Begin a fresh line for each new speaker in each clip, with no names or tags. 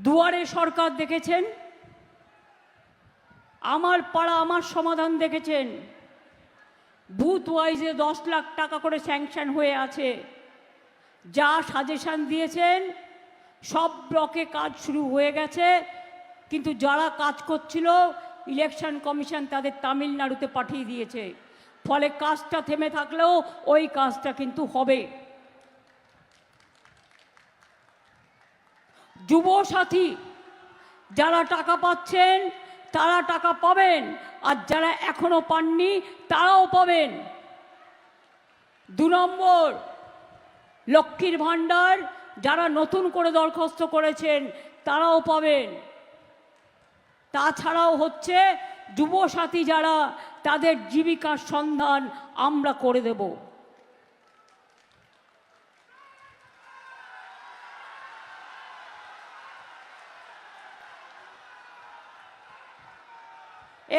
দুয়ারে সরকার দেখেছেন, আমার পাড়া আমার সমাধান দেখেছেন, বুথ ওয়াইজে 10 লাখ টাকা করে স্যাংশন হয়ে আছে। যা সাজেশন দিয়েছেন সব ব্লকে কাজ শুরু হয়ে গেছে, কিন্তু যারা কাজ করছিল ইলেকশন কমিশন তাদের তামিলনাড়ুতে পাঠিয়ে দিয়েছে। ফলে কাজটা থেমে থাকলেও ওই কাজটা কিন্তু হবে। যুবসাথী যারা টাকা পাচ্ছেন তারা টাকা পাবেন, আর যারা এখনো পাননি তারাও পাবেন। 2 নম্বর, লক্ষ্মীর ভাণ্ডার যারা নতুন করে দরখাস্ত করেছেন তারাও পাবেন। তাছাড়াও হচ্ছে যুবসাথী যারা, তাদের জীবিকার সন্ধান আমরা করে দেব।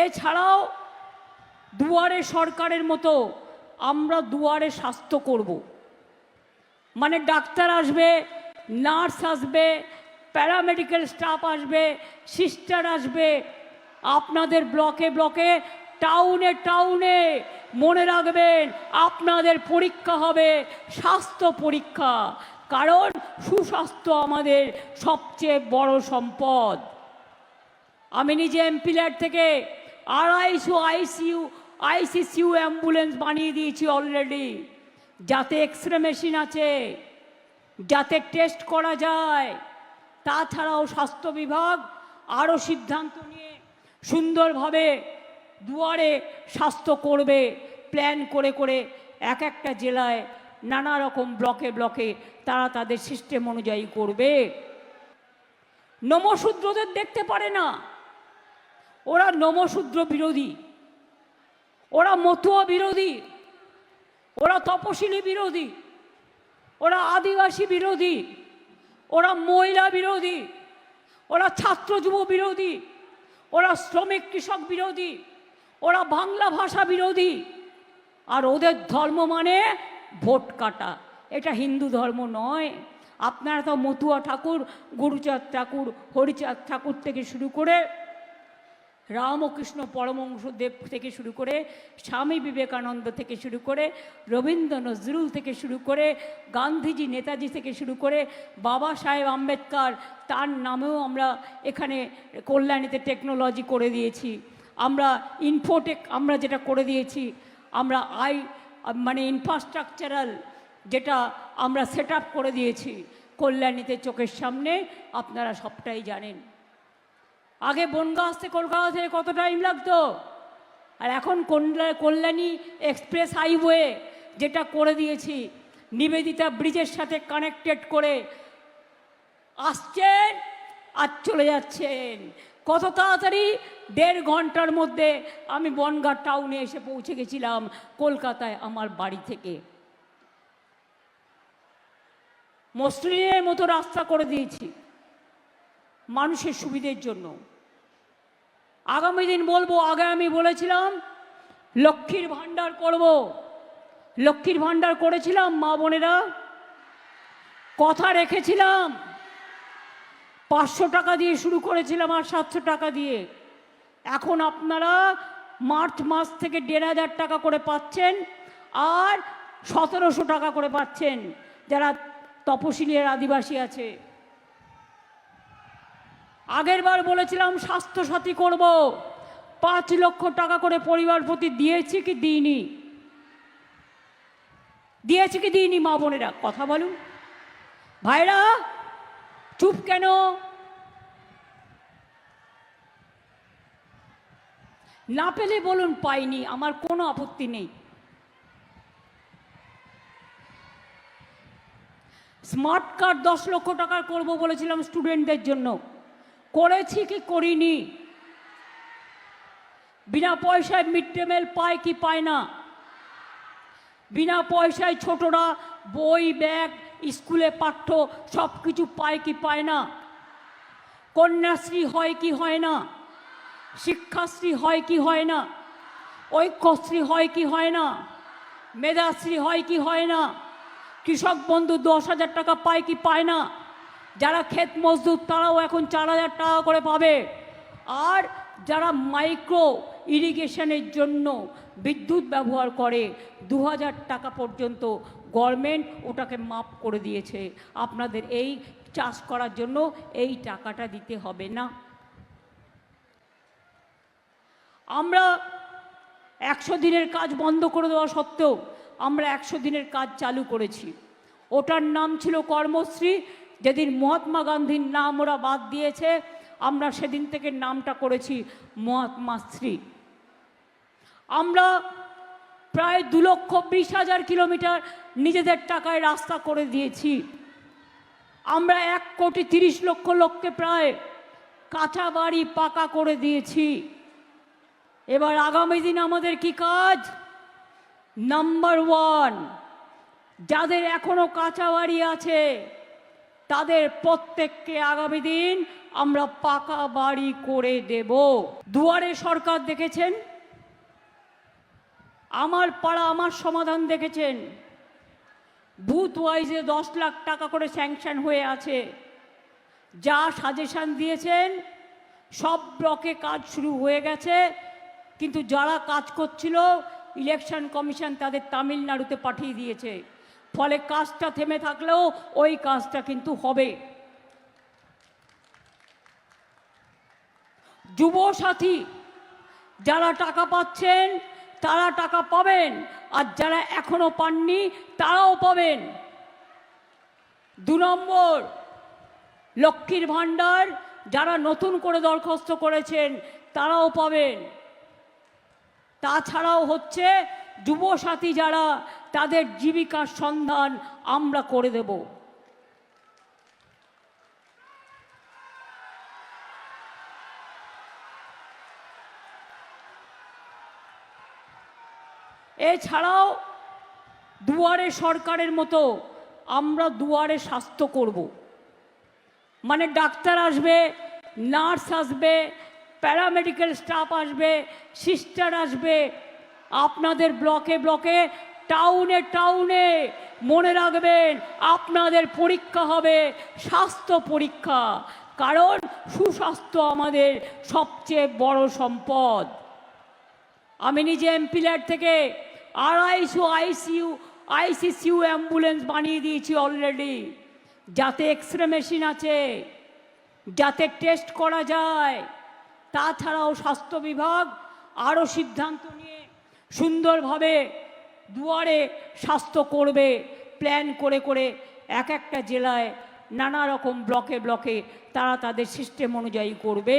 এছাড়াও দুয়ারে সরকারের মতো আমরা দুয়ারে স্বাস্থ্য করব। মানে ডাক্তার আসবে, নার্স আসবে, প্যারামেডিক্যাল স্টাফ আসবে, সিস্টার আসবে আপনাদের ব্লকে ব্লকে, টাউনে টাউনে। মনে রাখবেন আপনাদের পরীক্ষা হবে স্বাস্থ্য পরীক্ষা, কারণ সুস্বাস্থ্য আমাদের সবচেয়ে বড় সম্পদ। আমি নিজে এমপিল্যাড থেকে 250 আইসিসিউ অ্যাম্বুলেন্স বানিয়ে দিয়েছি অলরেডি, যাতে এক্সরে মেশিন আছে, যাতে টেস্ট করা যায়। তাছাড়াও স্বাস্থ্য বিভাগ আরও সিদ্ধান্ত নিয়ে সুন্দরভাবে দুয়ারে স্বাস্থ্য করবে, প্ল্যান করে করে এক একটা জেলায় নানা রকম ব্লকে ব্লকে তারা তাদের সিস্টেম অনুযায়ী করবে। নমশূদ্রদের দেখতে পারে না, ওরা নমশূদ্র বিরোধী, ওরা মতুয়া বিরোধী, ওরা তপশিলি বিরোধী, ওরা আদিবাসী বিরোধী, ওরা মহিলা বিরোধী, ওরা ছাত্র যুব বিরোধী, ওরা শ্রমিক কৃষক বিরোধী, ওরা বাংলা ভাষা বিরোধী। আর ওদের ধর্ম মানে ভোট কাটা। এটা হিন্দু ধর্ম নয়। আপনারা তো মতুয়া ঠাকুর, গুরুচাঁদ ঠাকুর, হরিচাঁদ ঠাকুর থেকে শুরু করে রামকৃষ্ণ পরমহংসদেব থেকে শুরু করে স্বামী বিবেকানন্দ থেকে শুরু করে রবীন্দ্র নজরুল থেকে শুরু করে গান্ধীজি, নেতাজি থেকে শুরু করে বাবা সাহেব আম্বেদকর, তার নামেও আমরা এখানে কল্যাণীতে টেকনোলজি করে দিয়েছি। আমরা ইনফোটেক আমরা যেটা করে দিয়েছি, আমরা মানে ইনফ্রাস্ট্রাকচারাল যেটা আমরা সেট আপ করে দিয়েছি কল্যাণীতে চোখের সামনে, আপনারা সবটাই জানেন। আগে বনগাঁ আসতে কলকাতা থেকে কত টাইম লাগতো, আর এখন কল্যাণী এক্সপ্রেস হাইওয়ে যেটা করে দিয়েছি, নিবেদিতা ব্রিজের সাথে কানেক্টেড করে আসছেন আর চলে যাচ্ছেন কত তাড়াতাড়ি। 1.5 ঘন্টার মধ্যে আমি বনগাঁ টাউনে এসে পৌঁছে গেছিলাম কলকাতায় আমার বাড়ি থেকে। মসৃণের মতো রাস্তা করে দিয়েছি মানুষের সুবিধের জন্য। আগামী দিন বলবো, আগে আমি বলেছিলাম লক্ষ্মীর ভাণ্ডার করব, লক্ষ্মীর ভাণ্ডার করেছিলাম। মা বোনেরা, কথা রেখেছিলাম। 500 টাকা দিয়ে শুরু করেছিলাম আর 700 টাকা দিয়ে। এখন আপনারা মার্চ মাস থেকে 1,500 টাকা করে পাচ্ছেন আর 1700 টাকা করে পাচ্ছেন যারা তপশিলি আর আদিবাসী আছে। আগের বার বলেছিলাম স্বাস্থ্যসাথী করব, 5 লক্ষ টাকা করে পরিবার প্রতি দিয়েছি কি দিইনি? দিয়েছি কি দিইনি? মা বোনেরা কথা বলুন। ভাইরা চুপ কেন? না পেলে বলুন পাইনি, আমার কোনো আপত্তি নেই। স্মার্ট কার্ড 10 লক্ষ টাকার করব বলেছিলাম স্টুডেন্টদের জন্য, করেছি কি করিনি? বিনা পয়সায় মিড ডে মিল পায় কি পায় না? বিনা পয়সায় ছোটরা বই, ব্যাগ, স্কুলে পাঠ্য সব কিছু পায় কি পায় না? কন্যাশ্রী হয় কি হয় না? শিক্ষাশ্রী হয় কি হয় না? ঐক্যশ্রী হয় কি হয় না? মেধাশ্রী হয় কি হয় না? কৃষক বন্ধু 10,000 টাকা পায় কি পায় না? যারা ক্ষেত মজদুর তারাও এখন 4,000 টাকা করে পাবে। আর যারা মাইক্রো ইরিগেশনের জন্য বিদ্যুৎ ব্যবহার করে 2,000 টাকা পর্যন্ত গভর্নমেন্ট ওটাকে মাফ করে দিয়েছে। আপনাদের এই চাষ করার জন্য এই টাকাটা দিতে হবে না। আমরা 100 দিনের কাজ বন্ধ করে দেওয়া সত্ত্বেও আমরা 100 দিনের কাজ চালু করেছি। ওটার নাম ছিল কর্মশ্রী। যেদিন মহাত্মা গান্ধীর নাম ওরা বাদ দিয়েছে, আমরা সেদিন থেকে নামটা করেছি মহাত্মাশ্রী। আমরা প্রায় 2,20,000 কিলোমিটার নিজেদের টাকায় রাস্তা করে দিয়েছি। আমরা 1,30,00,000 লোককে প্রায় কাঁচা বাড়ি পাকা করে দিয়েছি। এবার আগামী দিন আমাদের কি কাজ? নাম্বার 1, যাদের এখনো কাঁচা বাড়ি আছে তাদের প্রত্যেককে আগামী দিন আমরা পাকা বাড়ি করে দেব। দুয়ারে সরকার দেখেছেন, আমার পাড়া আমার সমাধান দেখেছেন। বুথ ওয়াইজে 10 লাখ টাকা করে স্যাংশন হয়ে আছে। যা সাজেশন দিয়েছেন সব ব্লকে কাজ শুরু হয়ে গেছে, কিন্তু যারা কাজ করছিল ইলেকশন কমিশন তাদের তামিলনাড়ুতে পাঠিয়ে দিয়েছে। ফলে কাজটা থেমে থাকলেও ওই কাজটা কিন্তু হবে। যুবসাথী যারা টাকা পাচ্ছেন তারা টাকা পাবেন, আর যারা এখনো পাননি তারাও পাবেন। 2 নম্বর, লক্ষ্মীর ভাণ্ডার যারা নতুন করে দরখাস্ত করেছেন তারাও পাবেন। তাছাড়াও হচ্ছে যুবসাথী যারা, তাদের জীবিকার সন্ধান আমরা করে দেব। এছাড়াও দুয়ারে সরকারের মতো আমরা দুয়ারে স্বাস্থ্য করব। মানে ডাক্তার আসবে, নার্স আসবে, প্যারামেডিক্যাল স্টাফ আসবে, সিস্টার আসবে আপনাদের ব্লকে ব্লকে, টাউনে টাউনে। মনে রাখবেন আপনাদের পরীক্ষা হবে স্বাস্থ্য পরীক্ষা, কারণ সুস্বাস্থ্য আমাদের সবচেয়ে বড় সম্পদ। আমি নিজে এমপিল্যাড থেকে 250 আইসিসিউ অ্যাম্বুলেন্স বানিয়ে দিয়েছি অলরেডি, যাতে এক্সরে মেশিন আছে, যাতে টেস্ট করা যায়। তাছাড়াও স্বাস্থ্য বিভাগ আরও সিদ্ধান্ত নিয়ে সুন্দরভাবে দুয়ারে স্বাস্থ্য করবে, প্ল্যান করে করে এক একটা জেলায় নানা রকম ব্লকে ব্লকে তারা তাদের সিস্টেম অনুযায়ী করবে।